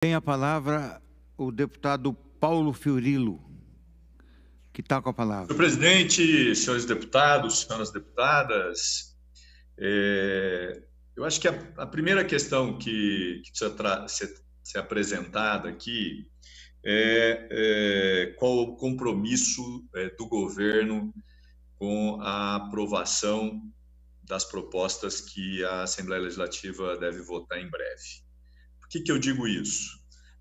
Tem a palavra o deputado Paulo Fiorilo, que está com a palavra. Senhor presidente, senhores deputados, senhoras deputadas, eu acho que a primeira questão que precisa ser apresentada aqui é qual o compromisso do governo com a aprovação das propostas que a Assembleia Legislativa deve votar em breve. Por que eu digo isso?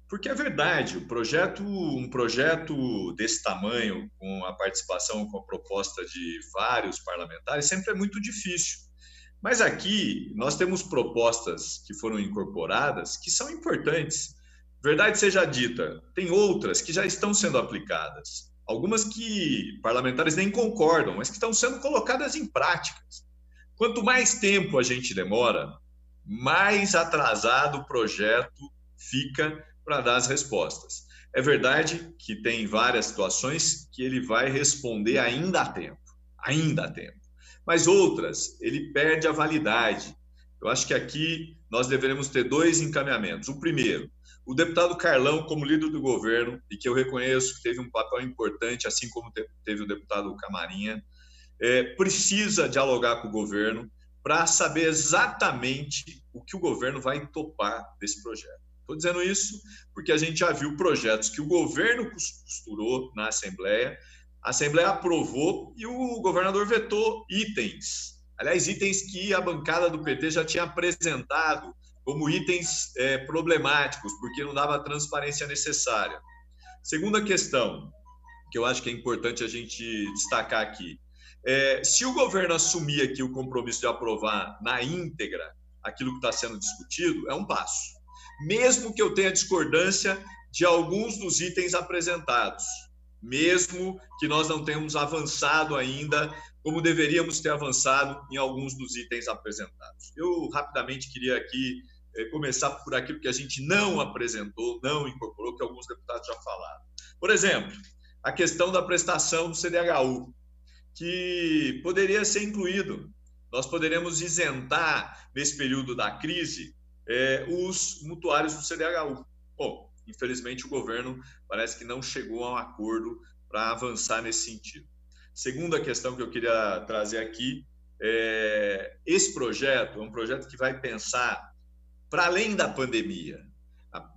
Porque é verdade, um projeto desse tamanho, com a participação, com a proposta de vários parlamentares, sempre é muito difícil. Mas aqui nós temos propostas que foram incorporadas que são importantes. Verdade seja dita, tem outras que já estão sendo aplicadas. Algumas que parlamentares nem concordam, mas que estão sendo colocadas em práticas. Quanto mais tempo a gente demora, mais atrasado o projeto fica para dar as respostas. É verdade que tem várias situações que ele vai responder ainda há tempo. Mas outras, ele perde a validade. Eu acho que aqui nós deveremos ter dois encaminhamentos. O primeiro, o deputado Carlão, como líder do governo, e que eu reconheço que teve um papel importante, assim como teve o deputado Camarinha, precisa dialogar com o governo para saber exatamente o que o governo vai topar desse projeto. Estou dizendo isso porque a gente já viu projetos que o governo costurou na Assembleia, a Assembleia aprovou e o governador vetou itens. Aliás, itens que a bancada do PT já tinha apresentado como itens problemáticos, porque não dava a transparência necessária. Segunda questão, que eu acho que é importante a gente destacar aqui. Se o governo assumir aqui o compromisso de aprovar na íntegra aquilo que está sendo discutido, é um passo. Mesmo que eu tenha discordância de alguns dos itens apresentados, mesmo que nós não tenhamos avançado ainda como deveríamos ter avançado em alguns dos itens apresentados. Eu rapidamente queria aqui começar por aquilo que a gente não apresentou, não incorporou, que alguns deputados já falaram. Por exemplo, a questão da prestação do CDHU, que poderia ser incluído. Nós poderíamos isentar, nesse período da crise, os mutuários do CDHU. Bom, infelizmente o governo parece que não chegou a um acordo para avançar nesse sentido. Segunda questão que eu queria trazer aqui, esse projeto é um projeto que vai pensar para além da pandemia.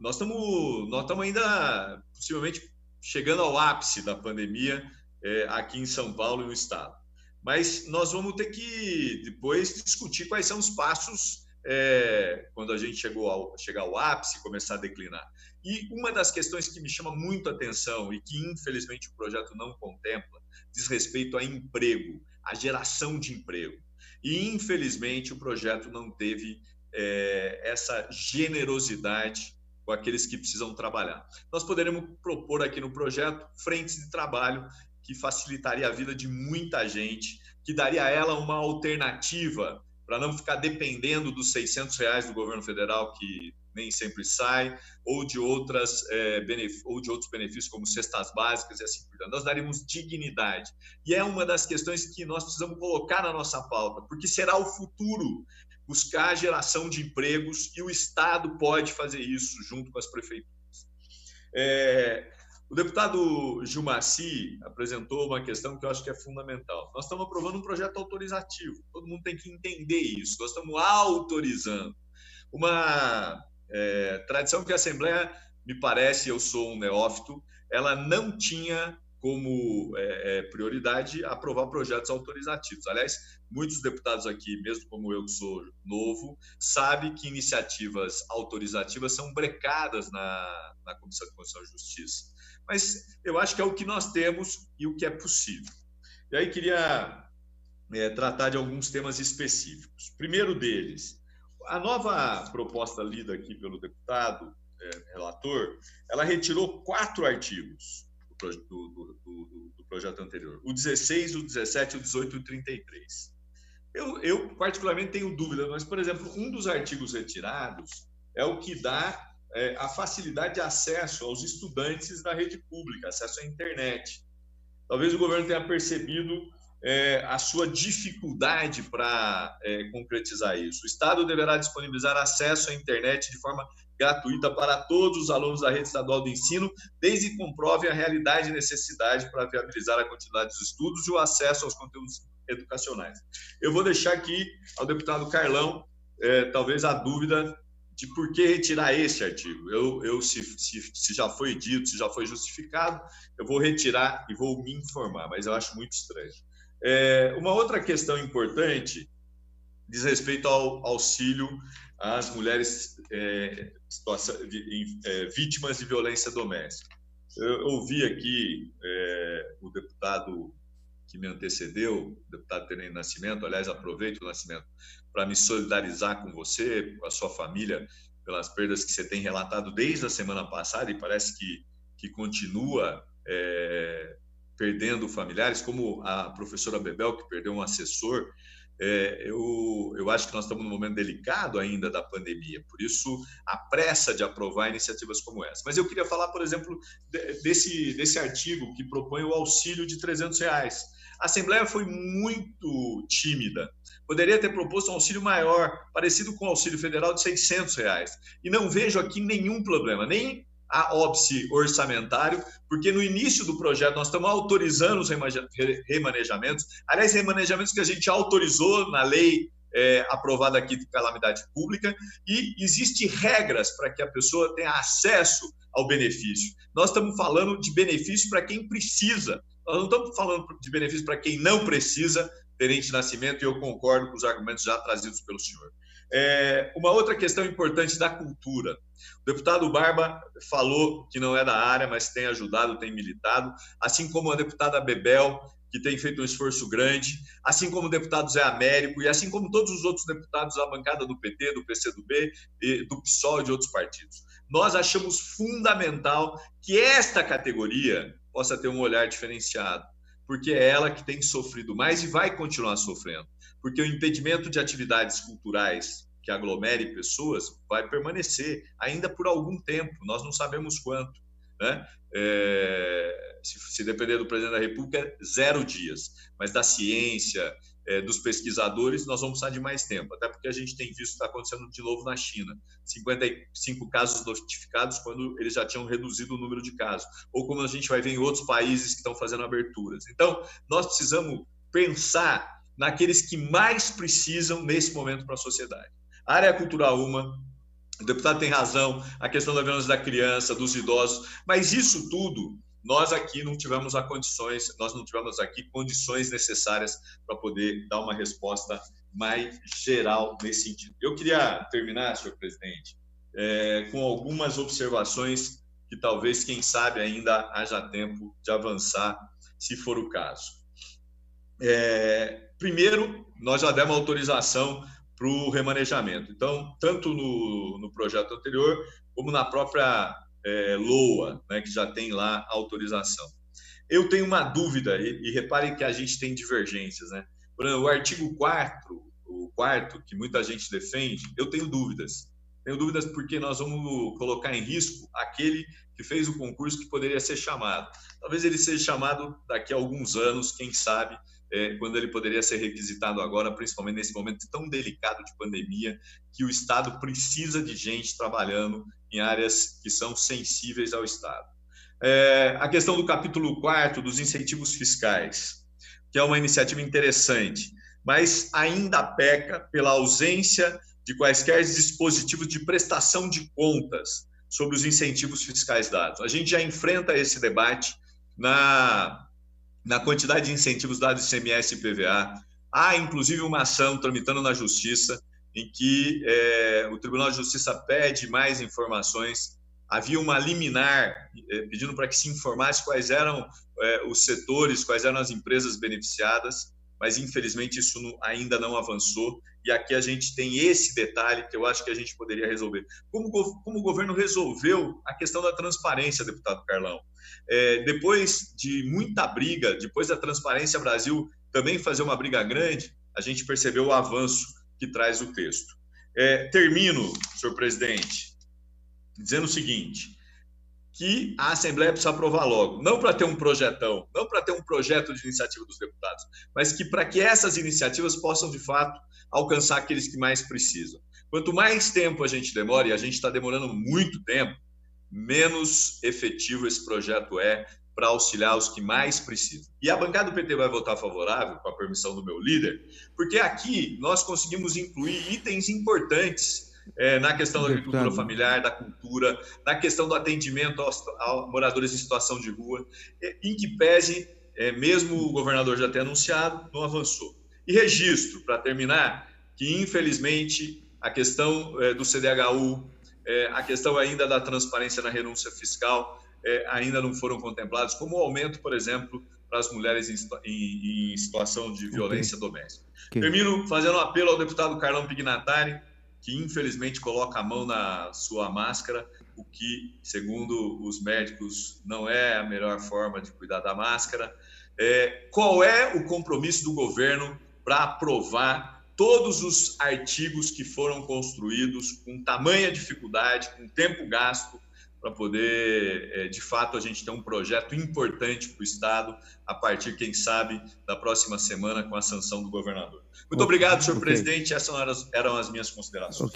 Nós estamos ainda, possivelmente, chegando ao ápice da pandemia aqui em São Paulo e no estado. Mas nós vamos ter que depois discutir quais são os passos quando a gente chegar ao ápice, começar a declinar. E uma das questões que me chama muito a atenção e que, infelizmente, o projeto não contempla, diz respeito a emprego, a geração de emprego. E, infelizmente, o projeto não teve essa generosidade com aqueles que precisam trabalhar. Nós poderemos propor aqui no projeto frentes de trabalho que facilitaria a vida de muita gente, que daria a ela uma alternativa para não ficar dependendo dos R$600 do governo federal, que nem sempre sai, ou de outros benefícios como cestas básicas e assim por diante. Nós daríamos dignidade. E é uma das questões que nós precisamos colocar na nossa pauta, porque será o futuro buscar a geração de empregos e o Estado pode fazer isso junto com as prefeituras. O deputado Gilmacy apresentou uma questão que eu acho que é fundamental. Nós estamos aprovando um projeto autorizativo, todo mundo tem que entender isso, nós estamos autorizando. Uma tradição que a Assembleia, me parece, eu sou um neófito, ela não tinha como prioridade aprovar projetos autorizativos. Aliás, muitos deputados aqui, mesmo como eu que sou novo, sabem que iniciativas autorizativas são brecadas na Comissão de Constituição e Justiça. Mas eu acho que é o que nós temos e o que é possível. E aí queria tratar de alguns temas específicos. Primeiro deles, a nova proposta lida aqui pelo deputado relator, ela retirou 4 artigos do projeto anterior, o 16, o 17, o 18 e o 33. Eu particularmente tenho dúvida, mas, por exemplo, um dos artigos retirados é o que dá a facilidade de acesso aos estudantes da rede pública, acesso à internet. Talvez o governo tenha percebido a sua dificuldade para concretizar isso. O Estado deverá disponibilizar acesso à internet de forma gratuita para todos os alunos da rede estadual de ensino, desde que comprovem a realidade e necessidade para viabilizar a continuidade dos estudos e o acesso aos conteúdos educacionais. Eu vou deixar aqui ao deputado Carlão, talvez a dúvida de por que retirar esse artigo. Se já foi dito, se já foi justificado, eu vou retirar e vou me informar, mas eu acho muito estranho. Uma outra questão importante diz respeito ao auxílio às mulheres vítimas de violência doméstica. Eu ouvi aqui o deputado que me antecedeu, o deputado Tenente Nascimento, aliás, aproveito o Nascimento para me solidarizar com você, com a sua família, pelas perdas que você tem relatado desde a semana passada e parece que continua perdendo familiares, como a professora Bebel, que perdeu um assessor. Eu acho que nós estamos num momento delicado ainda da pandemia, por isso a pressa de aprovar iniciativas como essa. Mas eu queria falar, por exemplo, desse artigo que propõe o auxílio de R$300. A Assembleia foi muito tímida. Poderia ter proposto um auxílio maior, parecido com o auxílio federal de R$600. E não vejo aqui nenhum problema, nem a óbice orçamentário, porque no início do projeto nós estamos autorizando os remanejamentos, aliás, remanejamentos que a gente autorizou na lei aprovada aqui de calamidade pública, e existem regras para que a pessoa tenha acesso ao benefício. Nós estamos falando de benefício para quem precisa, nós não estamos falando de benefício para quem não precisa. Tenente Nascimento, e eu concordo com os argumentos já trazidos pelo senhor. Uma outra questão importante da cultura. O deputado Barba falou que não é da área, mas tem ajudado, tem militado, assim como a deputada Bebel, que tem feito um esforço grande, assim como o deputado Zé Américo, e assim como todos os outros deputados da bancada do PT, do PCdoB, do PSOL e de outros partidos. Nós achamos fundamental que esta categoria possa ter um olhar diferenciado, porque é ela que tem sofrido mais e vai continuar sofrendo, porque o impedimento de atividades culturais que aglomere pessoas vai permanecer ainda por algum tempo, nós não sabemos quanto, né? Se depender do presidente da República, 0 dias, mas da ciência, dos pesquisadores, nós vamos precisar de mais tempo, até porque a gente tem visto que está acontecendo de novo na China, 55 casos notificados quando eles já tinham reduzido o número de casos, ou como a gente vai ver em outros países que estão fazendo aberturas. Então, nós precisamos pensar naqueles que mais precisam nesse momento para a sociedade. A área cultural, o deputado tem razão, a questão da violência da criança, dos idosos, mas isso tudo nós aqui não tivemos condições necessárias para poder dar uma resposta mais geral nesse sentido. Eu queria terminar, senhor presidente, com algumas observações que talvez, quem sabe, ainda haja tempo de avançar, se for o caso. Primeiro, nós já demos autorização para o remanejamento. Então, tanto no projeto anterior, como na própria LOA, né, que já tem lá a autorização. Eu tenho uma dúvida, e reparem que a gente tem divergências, né? Por exemplo, o artigo 4º, que muita gente defende, eu tenho dúvidas. Tenho dúvidas porque nós vamos colocar em risco aquele que fez o concurso que poderia ser chamado. Talvez ele seja chamado daqui a alguns anos, quem sabe, quando ele poderia ser requisitado agora, principalmente nesse momento tão delicado de pandemia, que o Estado precisa de gente trabalhando em áreas que são sensíveis ao Estado. A questão do capítulo 4º, dos incentivos fiscais, que é uma iniciativa interessante, mas ainda peca pela ausência de quaisquer dispositivos de prestação de contas sobre os incentivos fiscais dados. A gente já enfrenta esse debate na quantidade de incentivos dados ICMS e IPVA. Há, inclusive, uma ação tramitando na Justiça em que o Tribunal de Justiça pede mais informações. Havia uma liminar pedindo para que se informasse quais eram os setores, quais eram as empresas beneficiadas, mas, infelizmente, isso ainda não avançou. E aqui a gente tem esse detalhe que eu acho que a gente poderia resolver. Como o governo resolveu a questão da transparência, deputado Carlão? Depois de muita briga, depois da Transparência Brasil também fazer uma briga grande, a gente percebeu o avanço que traz o texto. Termino, senhor presidente, dizendo o seguinte, que a Assembleia precisa aprovar logo, não para ter um projetão, não para ter um projeto de iniciativa dos deputados, mas que para que essas iniciativas possam, de fato, alcançar aqueles que mais precisam. Quanto mais tempo a gente demora, e a gente está demorando muito tempo, menos efetivo esse projeto é para auxiliar os que mais precisam. E a bancada do PT vai votar favorável, com a permissão do meu líder, porque aqui nós conseguimos incluir itens importantes na questão da agricultura familiar, da cultura, na questão do atendimento aos moradores em situação de rua, em que pese, mesmo o governador já ter anunciado, não avançou. E registro, para terminar, que infelizmente a questão do CDHU, a questão ainda da transparência na renúncia fiscal, ainda não foram contemplados, como o aumento, por exemplo, para as mulheres em situação de violência doméstica. Termino fazendo um apelo ao deputado Carlão Pignatari, que infelizmente coloca a mão na sua máscara, o que, segundo os médicos, não é a melhor forma de cuidar da máscara. Qual é o compromisso do governo para aprovar todos os artigos que foram construídos com tamanha dificuldade, com tempo gasto, para poder, de fato, a gente ter um projeto importante para o Estado, a partir, quem sabe, da próxima semana, com a sanção do governador. Muito obrigado, senhor presidente. Essas eram as minhas considerações.